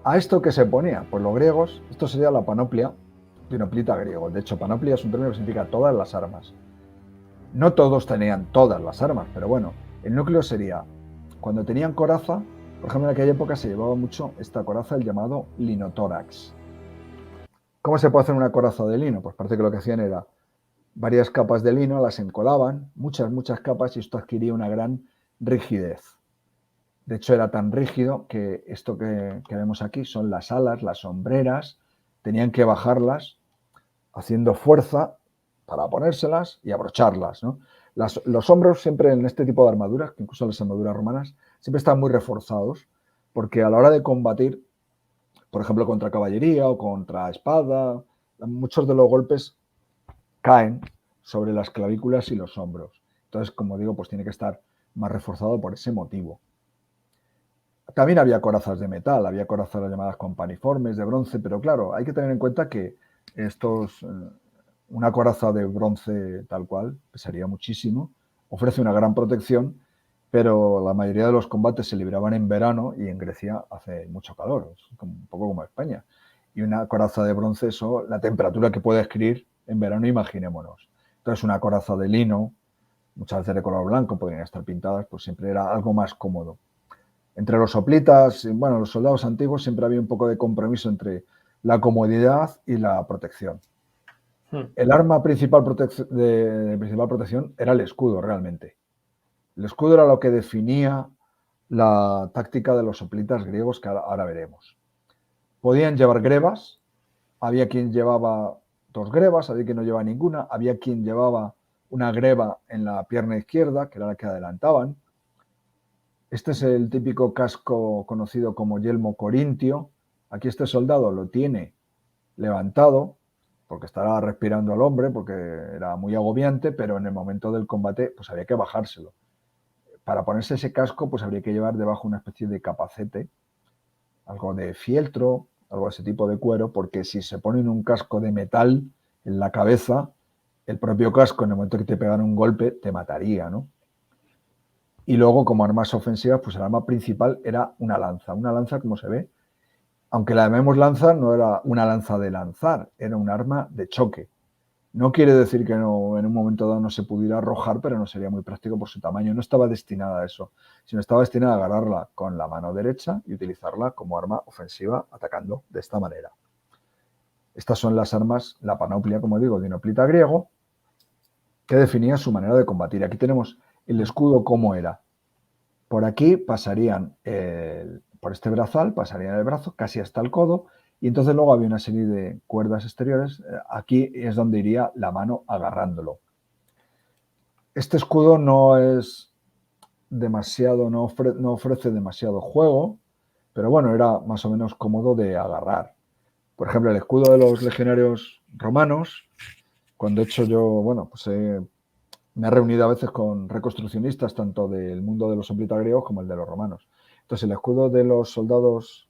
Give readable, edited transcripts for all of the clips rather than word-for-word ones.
¿A esto qué se ponía? Pues los griegos, esto sería la panoplia, dinoplita griego. De hecho, panoplia es un término que significa todas las armas. No todos tenían todas las armas, pero bueno, el núcleo sería, cuando tenían coraza, por ejemplo, en aquella época se llevaba mucho esta coraza, el llamado linotórax. ¿Cómo se puede hacer una coraza de lino? Pues parece que lo que hacían era varias capas de lino, las encolaban, muchas capas, y esto adquiría una gran rigidez. De hecho, era tan rígido que esto que vemos aquí son las alas, las sombreras, tenían que bajarlas haciendo fuerza para ponérselas y abrocharlas, ¿no? Los hombros siempre en este tipo de armaduras, que incluso las armaduras romanas, siempre están muy reforzados, porque a la hora de combatir, por ejemplo, contra caballería o contra espada, muchos de los golpes caen sobre las clavículas y los hombros. Entonces, como digo, pues tiene que estar más reforzado por ese motivo. También había corazas de metal, había corazas llamadas companiformes de bronce, pero claro, hay que tener en cuenta que una coraza de bronce tal cual pesaría muchísimo, ofrece una gran protección, pero la mayoría de los combates se libraban en verano y en Grecia hace mucho calor, es un poco como España. Y una coraza de bronce, eso, la temperatura que puede adquirir en verano, imaginémonos. Entonces, una coraza de lino, muchas veces de color blanco, podrían estar pintadas, pues siempre era algo más cómodo. Entre los hoplitas, bueno, los soldados antiguos siempre había un poco de compromiso entre la comodidad y la protección. El arma principal principal protección era el escudo, realmente. El escudo era lo que definía la táctica de los hoplitas griegos, que ahora veremos. Podían llevar grebas, había quien llevaba 2 grebas, había quien no llevaba ninguna, había quien llevaba una greba en la pierna izquierda, que era la que adelantaban. Este es el típico casco conocido como yelmo corintio. Aquí este soldado lo tiene levantado, porque estará respirando al hombre, porque era muy agobiante, pero en el momento del combate pues había que bajárselo. Para ponerse ese casco pues habría que llevar debajo una especie de capacete, algo de fieltro, algo de ese tipo de cuero, porque si se ponen un casco de metal en la cabeza, el propio casco en el momento que te pegan un golpe te mataría, ¿no? Y luego, como armas ofensivas, pues el arma principal era una lanza. Una lanza, como se ve, aunque la llamemos lanza, no era una lanza de lanzar, era un arma de choque. No quiere decir que no, en un momento dado no se pudiera arrojar, pero no sería muy práctico por su tamaño. No estaba destinada a eso, sino estaba destinada a agarrarla con la mano derecha y utilizarla como arma ofensiva atacando de esta manera. Estas son las armas, la panoplia, como digo, dinoplita griego, que definía su manera de combatir. Aquí tenemos el escudo como era. Por aquí pasarían, por este brazal, pasarían el brazo casi hasta el codo, y entonces luego había una serie de cuerdas exteriores. Aquí es donde iría la mano agarrándolo. Este escudo no es demasiado, no ofrece demasiado juego, pero bueno, era más o menos cómodo de agarrar. Por ejemplo, el escudo de los legionarios romanos, cuando he hecho yo, bueno, pues me he reunido a veces con reconstruccionistas tanto del mundo de los hoplitas griegos como el de los romanos. Entonces el escudo de los soldados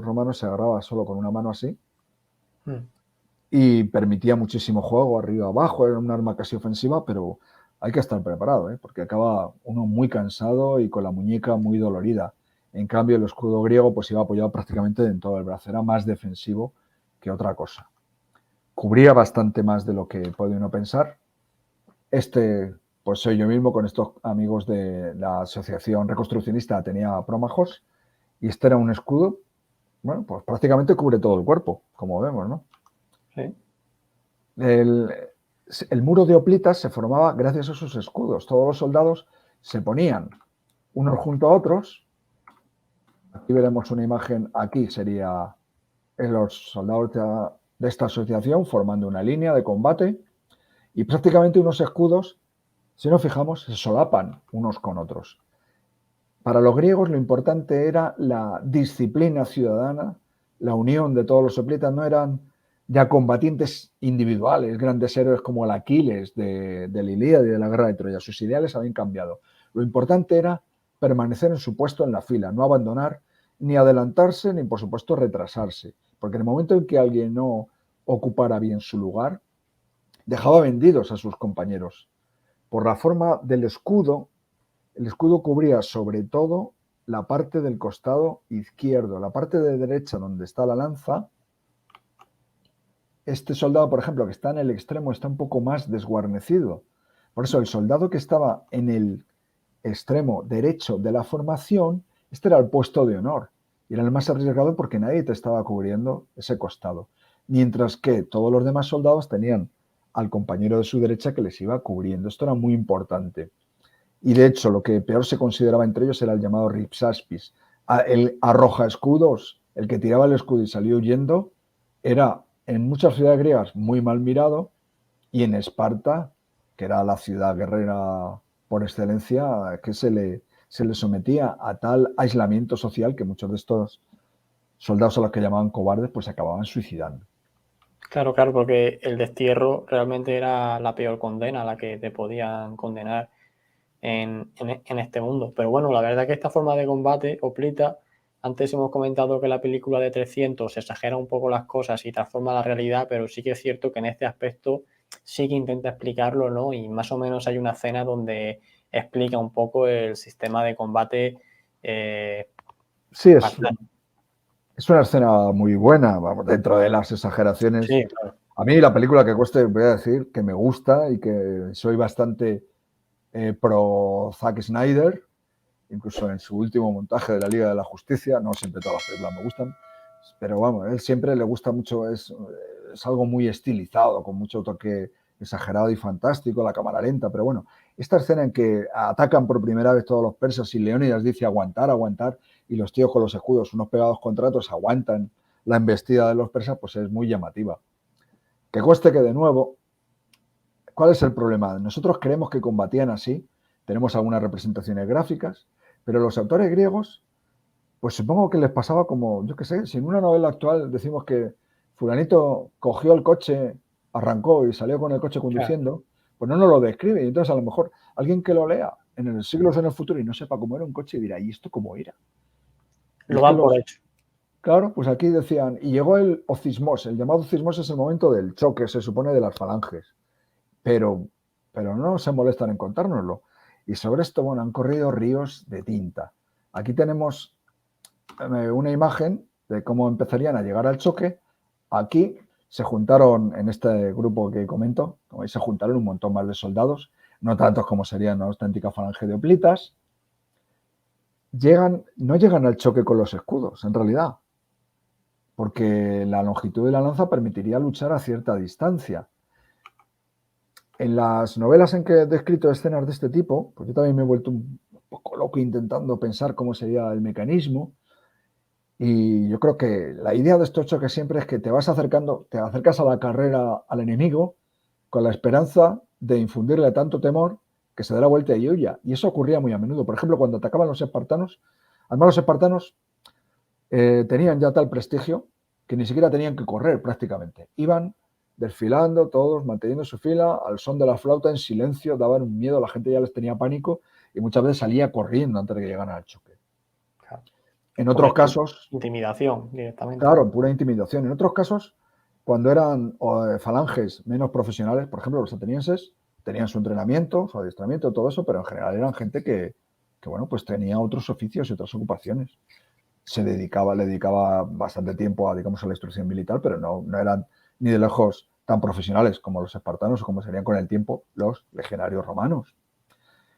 romanos se agarraba solo con una mano así y permitía muchísimo juego arriba abajo, era un arma casi ofensiva, pero hay que estar preparado, porque acaba uno muy cansado y con la muñeca muy dolorida. En cambio, el escudo griego pues iba apoyado prácticamente en todo el brazo, era más defensivo que otra cosa. Cubría bastante más de lo que puede uno pensar. Pues soy yo mismo con estos amigos de la Asociación Reconstruccionista Atenea Promajos, y este era un escudo, bueno, pues prácticamente cubre todo el cuerpo, como vemos, ¿no? Sí. El muro de hoplitas se formaba gracias a sus escudos. Todos los soldados se ponían unos junto a otros. Aquí veremos una imagen, aquí sería los soldados de esta asociación formando una línea de combate, y prácticamente unos escudos, si nos fijamos, se solapan unos con otros. Para los griegos lo importante era la disciplina ciudadana, la unión de todos los hoplitas. No eran ya combatientes individuales, grandes héroes como el Aquiles de la Ilíada y de la guerra de Troya. Sus ideales habían cambiado. Lo importante era permanecer en su puesto en la fila, no abandonar, ni adelantarse, ni por supuesto retrasarse. Porque en el momento en que alguien no ocupara bien su lugar, dejaba vendidos a sus compañeros. Por la forma del escudo, el escudo cubría sobre todo la parte del costado izquierdo. La parte de derecha donde está la lanza, este soldado, por ejemplo, que está en el extremo, está un poco más desguarnecido. Por eso el soldado que estaba en el extremo derecho de la formación, este era el puesto de honor. Y era el más arriesgado porque nadie te estaba cubriendo ese costado. Mientras que todos los demás soldados tenían al compañero de su derecha que les iba cubriendo. Esto era muy importante. Y de hecho, lo que peor se consideraba entre ellos era el llamado ripsaspis. El arroja escudos, el que tiraba el escudo y salió huyendo, era en muchas ciudades griegas muy mal mirado, y en Esparta, que era la ciudad guerrera por excelencia, que se le sometía a tal aislamiento social que muchos de estos soldados a los que llamaban cobardes pues se acababan suicidando. Claro, claro, porque el destierro realmente era la peor condena a la que te podían condenar en este mundo. Pero bueno, la verdad que esta forma de combate, Hoplita, antes hemos comentado que la película de 300 exagera un poco las cosas y transforma la realidad, pero sí que es cierto que en este aspecto sí que intenta explicarlo, ¿no? Y más o menos hay una escena donde explica un poco el sistema de combate. Sí, es una escena muy buena, vamos, dentro de las exageraciones. Sí, claro. A mí la película que cueste, voy a decir que me gusta y que soy bastante pro Zack Snyder, incluso en su último montaje de la Liga de la Justicia. No siempre todas las películas me gustan, pero vamos, a él siempre le gusta mucho, es algo muy estilizado, con mucho toque exagerado y fantástico, la cámara lenta, pero bueno, esta escena en que atacan por primera vez todos los persas y Leónidas dice aguantar, aguantar, y los tíos con los escudos, unos pegados contra otros, aguantan la embestida de los persas, pues es muy llamativa. Que cueste que de nuevo, ¿cuál es el problema? Nosotros creemos que combatían así, tenemos algunas representaciones gráficas, pero los autores griegos, pues supongo que les pasaba como, yo qué sé, si en una novela actual decimos que fulanito cogió el coche, arrancó y salió con el coche conduciendo, claro, pues no nos lo describe. Y entonces a lo mejor alguien que lo lea en el siglos en el futuro y no sepa cómo era un coche dirá, ¿y esto cómo era? Y lo dan por hecho. Claro, pues aquí decían, y llegó el ocismos. El llamado ocismos es el momento del choque, se supone, de las falanges. Pero no se molestan en contárnoslo. Y sobre esto, bueno, han corrido ríos de tinta. Aquí tenemos una imagen de cómo empezarían a llegar al choque. Aquí se juntaron, en este grupo que comento, como veis, se juntaron un montón más de soldados, no tantos como serían una auténtica falange de hoplitas. No llegan al choque con los escudos, en realidad, porque la longitud de la lanza permitiría luchar a cierta distancia. En las novelas en que he descrito escenas de este tipo, pues yo también me he vuelto un poco loco intentando pensar cómo sería el mecanismo. Y yo creo que la idea de estos choques siempre es que te vas acercando, te acercas a la carrera al enemigo con la esperanza de infundirle tanto temor que se dé la vuelta y huya. Y eso ocurría muy a menudo. Por ejemplo, cuando atacaban los espartanos, además los espartanos tenían ya tal prestigio que ni siquiera tenían que correr prácticamente. Iban desfilando todos, manteniendo su fila, al son de la flauta, en silencio, daban un miedo, la gente ya les tenía pánico y muchas veces salía corriendo antes de que llegaran al choque. Claro. En otros casos... Intimidación directamente. Claro, pura intimidación. En otros casos, cuando eran falanges menos profesionales, por ejemplo, los atenienses, tenían su entrenamiento, su adiestramiento, todo eso, pero en general eran gente que bueno, pues tenía otros oficios y otras ocupaciones. Le dedicaba bastante tiempo a, digamos, a la instrucción militar, pero no eran ni de lejos tan profesionales como los espartanos o como serían con el tiempo los legionarios romanos.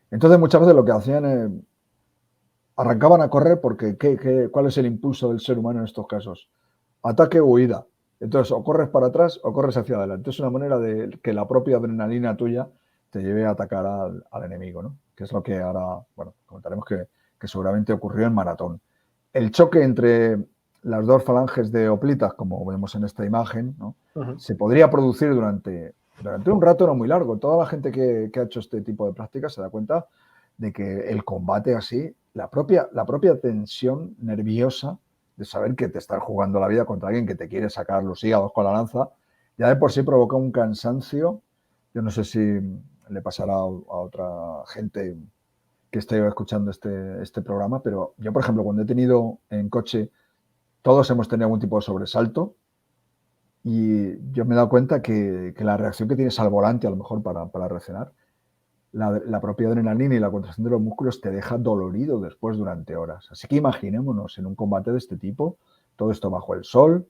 Entonces, muchas veces lo que hacían arrancaban a correr porque ¿cuál es el impulso del ser humano en estos casos? Ataque o huida. Entonces, o corres para atrás o corres hacia adelante. Es una manera de que la propia adrenalina tuya te lleve a atacar al enemigo, ¿no? Que es lo que ahora, bueno, comentaremos que seguramente ocurrió en Maratón. El choque entre las dos falanges de hoplitas, como vemos en esta imagen, ¿no? Se podría producir durante un rato no muy largo. Toda la gente que ha hecho este tipo de prácticas se da cuenta de que el combate así, la propia tensión nerviosa de saber que te estás jugando la vida contra alguien que te quiere sacar los hígados con la lanza, ya de por sí provoca un cansancio. Yo no sé si le pasará a otra gente que esté escuchando este programa, pero yo, por ejemplo, cuando he tenido en coche, todos hemos tenido algún tipo de sobresalto y yo me he dado cuenta que la reacción que tienes al volante, a lo mejor para reaccionar, la propia adrenalina y la contracción de los músculos te deja dolorido después durante horas. Así que imaginémonos en un combate de este tipo, todo esto bajo el sol.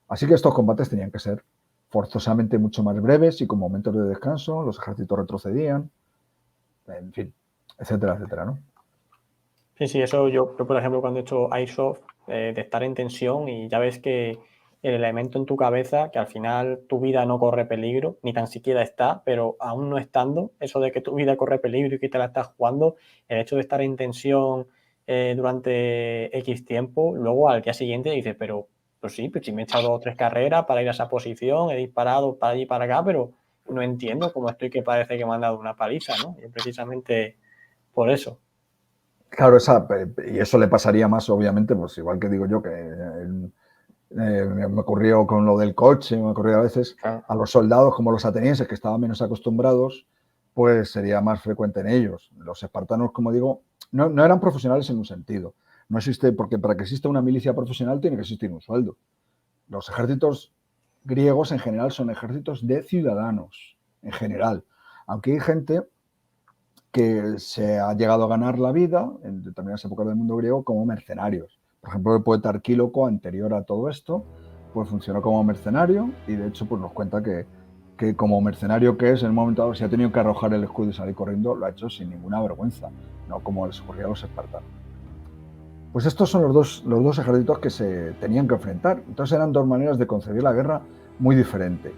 Así que estos combates tenían que ser forzosamente mucho más breves y con momentos de descanso, los ejércitos retrocedían, en fin, etcétera, etcétera, ¿no? Sí, sí, eso yo por ejemplo, cuando he hecho Airsoft, de estar en tensión y ya ves que el elemento en tu cabeza, que al final tu vida no corre peligro, ni tan siquiera está, pero aún no estando, eso de que tu vida corre peligro y que te la estás jugando, el hecho de estar en tensión durante X tiempo, luego al día siguiente dices, pero pues sí, pues si me he echado 2 o 3 carreras para ir a esa posición, he disparado para allí y para acá, pero no entiendo cómo estoy que parece que me han dado una paliza, ¿no? Y precisamente por eso. Claro, y eso le pasaría más, obviamente, pues igual que digo yo, que me ocurrió con lo del coche, me ocurrió a veces Claro. a los soldados como los atenienses, que estaban menos acostumbrados, pues sería más frecuente en ellos. Los espartanos, como digo, no eran profesionales en un sentido. No existe, porque para que exista una milicia profesional tiene que existir un sueldo. Los ejércitos griegos en general son ejércitos de ciudadanos, en general. Aunque hay gente que se ha llegado a ganar la vida en determinadas épocas del mundo griego como mercenarios. Por ejemplo, el poeta Arquíloco, anterior a todo esto, pues funcionó como mercenario y de hecho pues nos cuenta que como mercenario que es, en un momento dado, si ha tenido que arrojar el escudo y salir corriendo, lo ha hecho sin ninguna vergüenza, no como les ocurría a los espartanos. Pues estos son los dos ejércitos que se tenían que enfrentar. Entonces eran dos maneras de concebir la guerra muy diferentes.